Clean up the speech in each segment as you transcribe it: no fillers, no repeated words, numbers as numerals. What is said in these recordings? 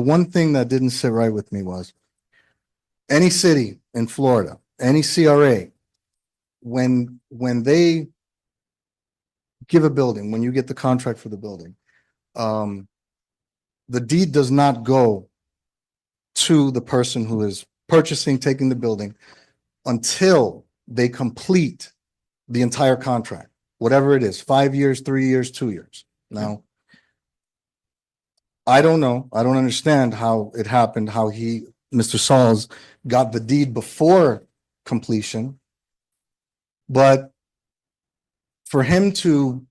one thing that didn't sit right with me was any city in Florida, any CRA, when they give a building, when you get the contract for the building, the deed does not go to the person who is purchasing, taking the building until they complete the entire contract, whatever it is, 5 years, 3 years, 2 years. Now, I don't know. I don't understand how it happened, how Mr. Sauls got the deed before completion. But for him to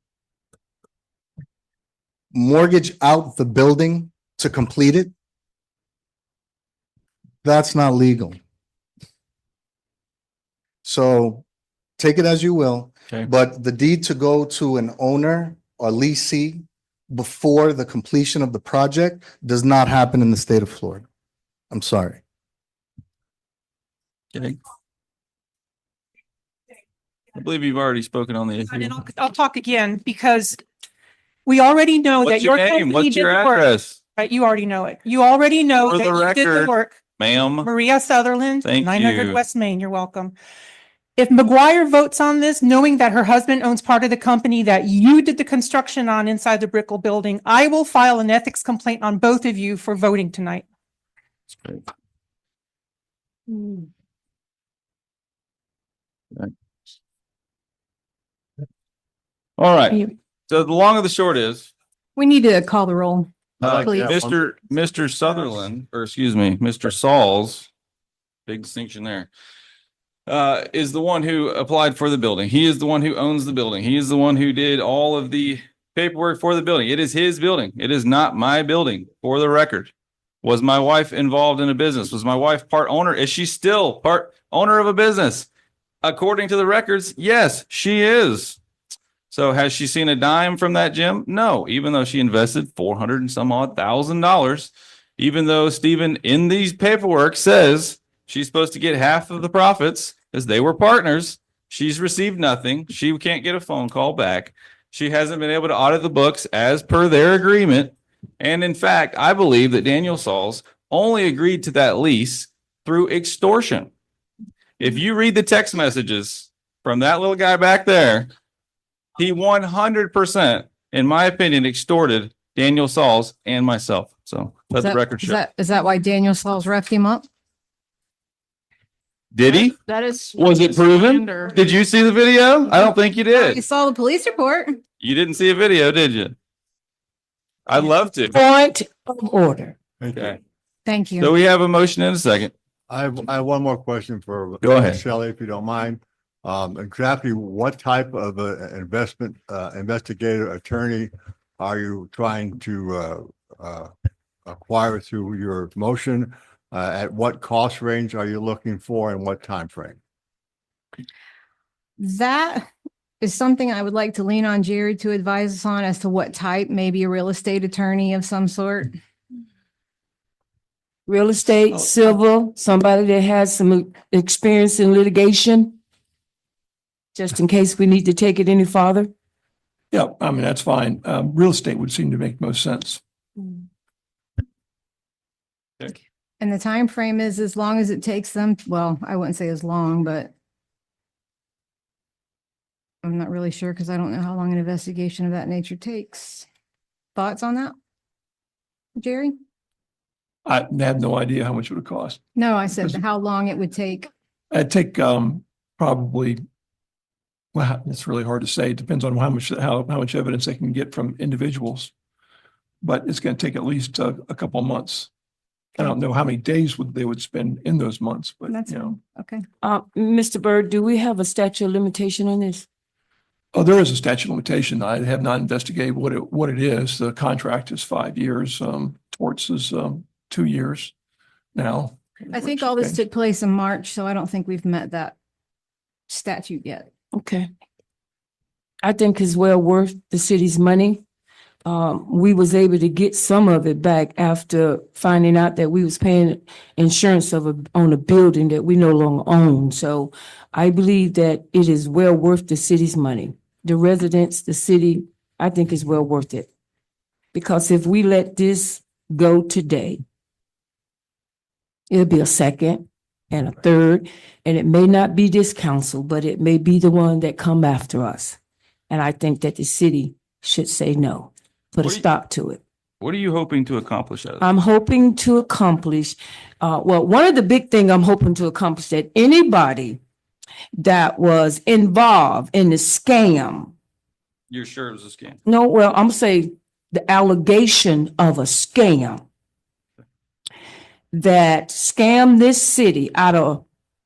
mortgage out the building to complete it, that's not legal. So take it as you will, Okay. but the deed to go to an owner or leasee before the completion of the project does not happen in the state of Florida. I'm sorry. Okay. I believe you've already spoken on the And issue. I'll talk again because we already know that What's your your name? company What's did your the work. address, Right, you already know it. You already know For that the you did the record, work. ma'am? Maria Sutherland, Thank 900 you. West Main, you're welcome. If McGuire votes on this, knowing that her husband owns part of the company that you did the construction on inside the Brickell building, I will file an ethics complaint on both of you for voting tonight. All right. So the long of the short is, We need to call the roll. Mr. Please. Mr. Sutherland, or excuse me, Mr. Sauls, big distinction there, is the one who applied for the building. He is the one who owns the building. He is the one who did all of the paperwork for the building. It is his building. It is not my building, for the record. Was my wife involved in a business? Was my wife part owner? Is she still part owner of a business? According to the records, yes, she is. So has she seen a dime from that gym? No, even though she invested 400 and some odd $1,000, even though Stephen in these paperwork says she's supposed to get half of the profits as they were partners. She's received nothing. She can't get a phone call back. She hasn't been able to audit the books as per their agreement. And in fact, I believe that Daniel Sauls only agreed to that lease through extortion. If you read the text messages from that little guy back there, he 100%, in my opinion, extorted Daniel Sauls and myself. So let the record show. Is that why Daniel Sauls roughed him up? Did he? That is. Was it proven? Did you see the video? I don't think you You did. saw the police report. You didn't see a video, did you? I'd love to. Point of order. Okay. Thank So you. we have a motion in a second. I have one more question for Go ahead. Shelley, if you don't mind. Exactly what type of investment investigator attorney are you trying to acquire through your motion? At what cost range are you looking for and what time frame? That is something I would like to lean on Jerry to advise us on as to what type, maybe a real estate attorney of some sort. Real estate, civil, somebody that has some experience in litigation. Just in case we need to take it any farther. Yeah, I mean, that's fine. Real estate would seem to make most sense. And the time frame is as long as it takes them, well, I wouldn't say as long, but I'm not really sure because I don't know how long an investigation of that nature takes. Thoughts on that? Jerry? I have no idea how much it would cost. No, I said how long it would take. It'd take probably, well, it's really hard to say. It depends on how much evidence they can get from individuals. But it's going to take at least a couple of months. I don't know how many days they would spend in those months, but That's you know. okay. Mr. Byrd, do we have a statute of limitation on this? Oh, there is a statute of limitation. I have not investigated what it is. The contract is 5 years. Torts is 2 years now. I think all this took place in March, so I don't think we've met that statute yet. Okay. I think it's well worth the city's money. We was able to get some of it back after finding out that we was paying insurance on a building that we no longer own. So I believe that it is well worth the city's money. The residents, the city, I think is well worth it. Because if we let this go today, It'll be a second and a third, and it may not be this council, but it may be the one that come after us. And I think that the city should say no, put a What do you- stop to it. What are you hoping to accomplish out of this? I'm hoping to accomplish, well, one of the big thing I'm hoping to accomplish that anybody that was involved in the scam, You're sure it was a scam? no, well, I'm say the allegation of a scam that scammed this city out of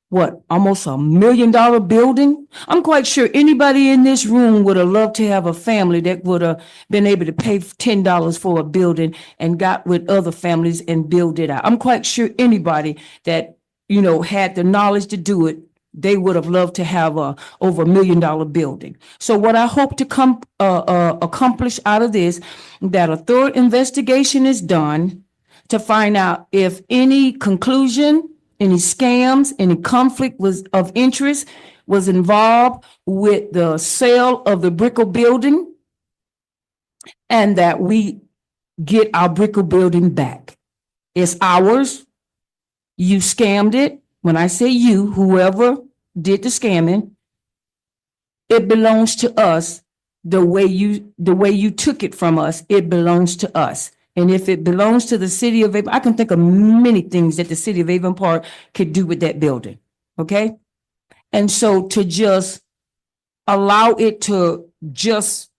what, almost $1 million building? I'm quite sure anybody in this room would have loved to have a family that would have been able to pay $10 for a building and got with other families and build it out. I'm quite sure anybody that, you know, had the knowledge to do it, they would have loved to have a over $1 million building. So what I hope to accomplish out of this, that a thorough investigation is done to find out if any conclusion, any scams, any conflict was of interest was involved with the sale of the Brickell building, and that we get our Brickell building back. It's ours. You scammed it. When I say you, whoever did the scamming, it belongs to us. The way you took it from us, it belongs to us. And if it belongs to the city of Avon, I can think of many things that the city of Avon Park could do with that building, okay? And so to just allow it to just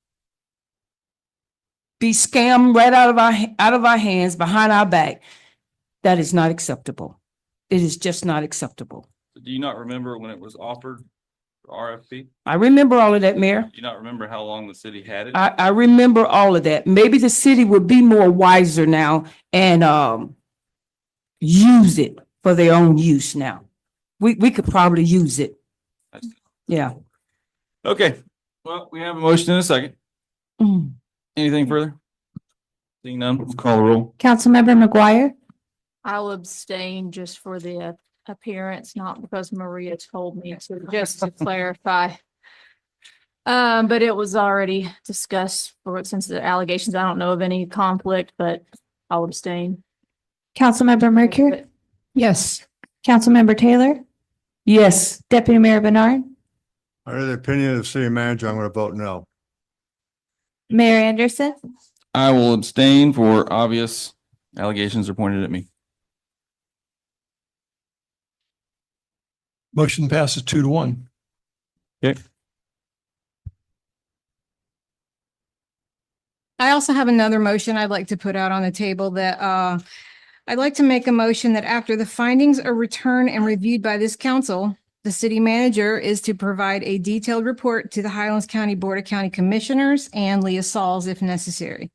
be scammed right out of our hands, behind our back, that is not acceptable. It is just not acceptable. Do you not remember when it was offered for RFP? I remember all of that, Mayor. Do you not remember how long the city had it? I remember all of that. Maybe the city would be more wiser now and use it for their own use now. We could probably use it. Yeah. Okay, well, we have a motion in a second. Mm. Anything further? Seeing none, we'll call the roll. Councilmember McGuire, I'll abstain just for the appearance, not because Maria told me to, just to clarify. But it was already discussed since the allegations, I don't know of any conflict, but I'll abstain. Councilmember Mercure, Yes. Councilmember Taylor, Yes. Deputy Mayor Bernard, Under the opinion of the city manager, I'm going to vote no. Mayor Anderson, I will abstain for obvious allegations are pointed at me. Motion passes 2-1. Okay. I also have another motion I'd like to put out on the table that I'd like to make a motion that after the findings are returned and reviewed by this council, the city manager is to provide a detailed report to the Highlands County Board of County Commissioners and Leah Sauls if necessary.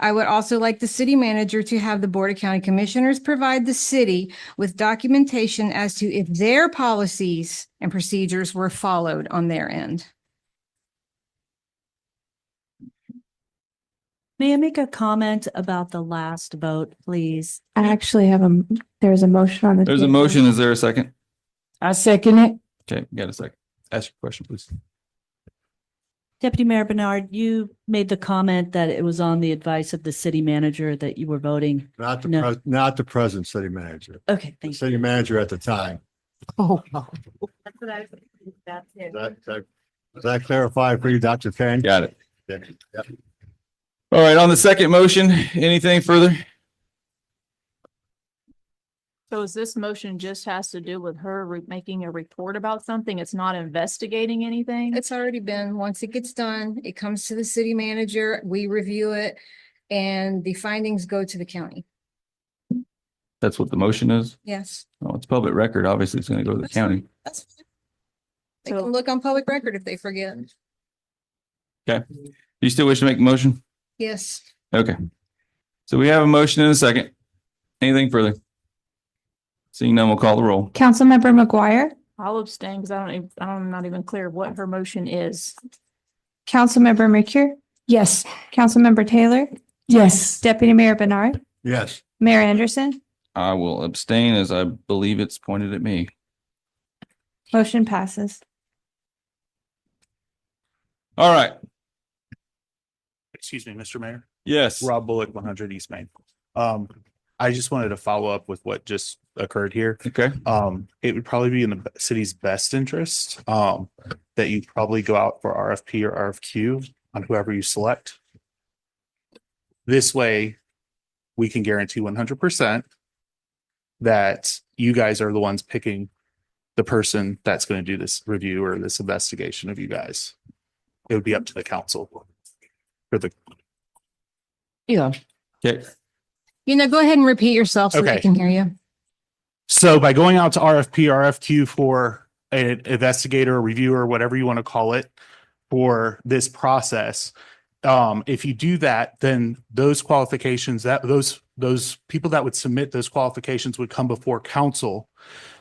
I would also like the city manager to have the Board of County Commissioners provide the city with documentation as to if their policies and procedures were followed on their end. May I make a comment about the last vote, please? I actually have there's a motion on the. There's a table. motion. Is there a second? I second it. Okay, got a second. Ask your question, please. Deputy Mayor Bernard, you made the comment that it was on the advice of the city manager that you were voting. Not No. not the present city manager, Okay, the thank you. city manager at the time. Oh, Does that clarify for you, Dr. Kane? Got it. Yeah. Yeah. All right, on the second motion, anything further? So is this motion just has to do with her making a report about something? It's not investigating anything? It's already been, once it gets done, it comes to the city manager, we review it, and the findings go to the county. That's what the motion is? Yes. Oh, it's public record. Obviously, it's going to go to the county. That's fine. They can look on public record if they forget. You still wish to make the motion? Yes. Okay. So we have a motion in a second. Anything further? Seeing none, we'll call the roll. Councilmember McGuire, I'll abstain because I'm not even clear what her motion is. Councilmember Mercure. Yes. Councilmember Taylor, yes. Deputy Mayor Bernard, Yes. Mayor Anderson, I will abstain as I believe it's pointed at me. motion passes. All right. Excuse me, Mr. Mayor. Yes. Rob Bullock, 100 East Main. I just wanted to follow up with what just occurred here. Okay. It would probably be in the city's best interest, that you probably go out for RFP or RFQ on whoever you select. This way, we can guarantee 100% that you guys are the ones picking the person that's going to do this review or this investigation of you guys. It would be up to the council for the, Yeah. Okay. Go ahead and repeat yourself so we Okay. can hear you. so by going out to RFP, RFQ for an investigator, reviewer, whatever you want to call it, for this process, if you do that, then those qualifications, that those people that would submit those qualifications would come before council.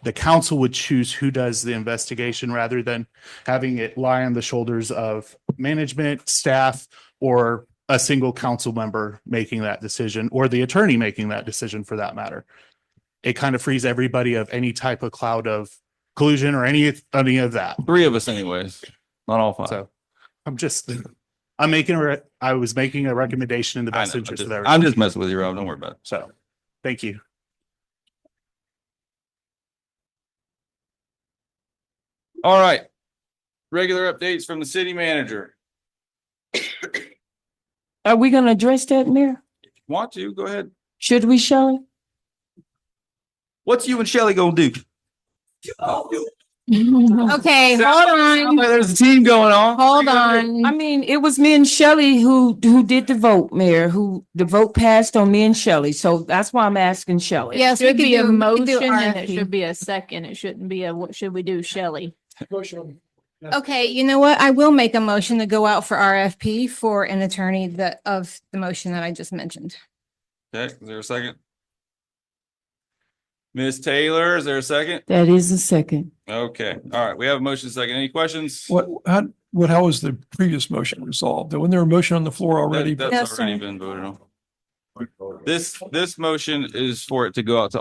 The council would choose who does the investigation rather than having it lie on the shoulders of management, staff, or a single council member making that decision, or the attorney making that decision for that matter. It kind of frees everybody of any type of cloud of collusion or any of that. 3 of us anyways, not all 5. So I was making a recommendation in the best interest of everyone. I'm just messing with you, Rob. Don't worry about it. So, thank you. All right. Regular updates from the city manager. Are we gonna address that, Mayor? Want to, go ahead. Should we, Shelley? What's you and Shelley gonna do? Okay, hold on. There's a team going on. Hold on. I mean, it was me and Shelley who did the vote, Mayor, who the vote passed on me and Shelley. So that's why I'm asking Shelley. Yes, we Should could be a do, we could do motion and it RFP. should be a second. It shouldn't be a, what should we do, Shelley? Okay, you know what? I will make a motion to go out for RFP for an attorney of the motion that I just mentioned. Okay, is there a second? Ms. Taylor, is there a second? That is a second. Okay, all right, we have a motion second. Any questions? How was the previous motion resolved? Wasn't there a motion on the floor already? That's Yes, already sir. been voted on. This motion is for it to go out to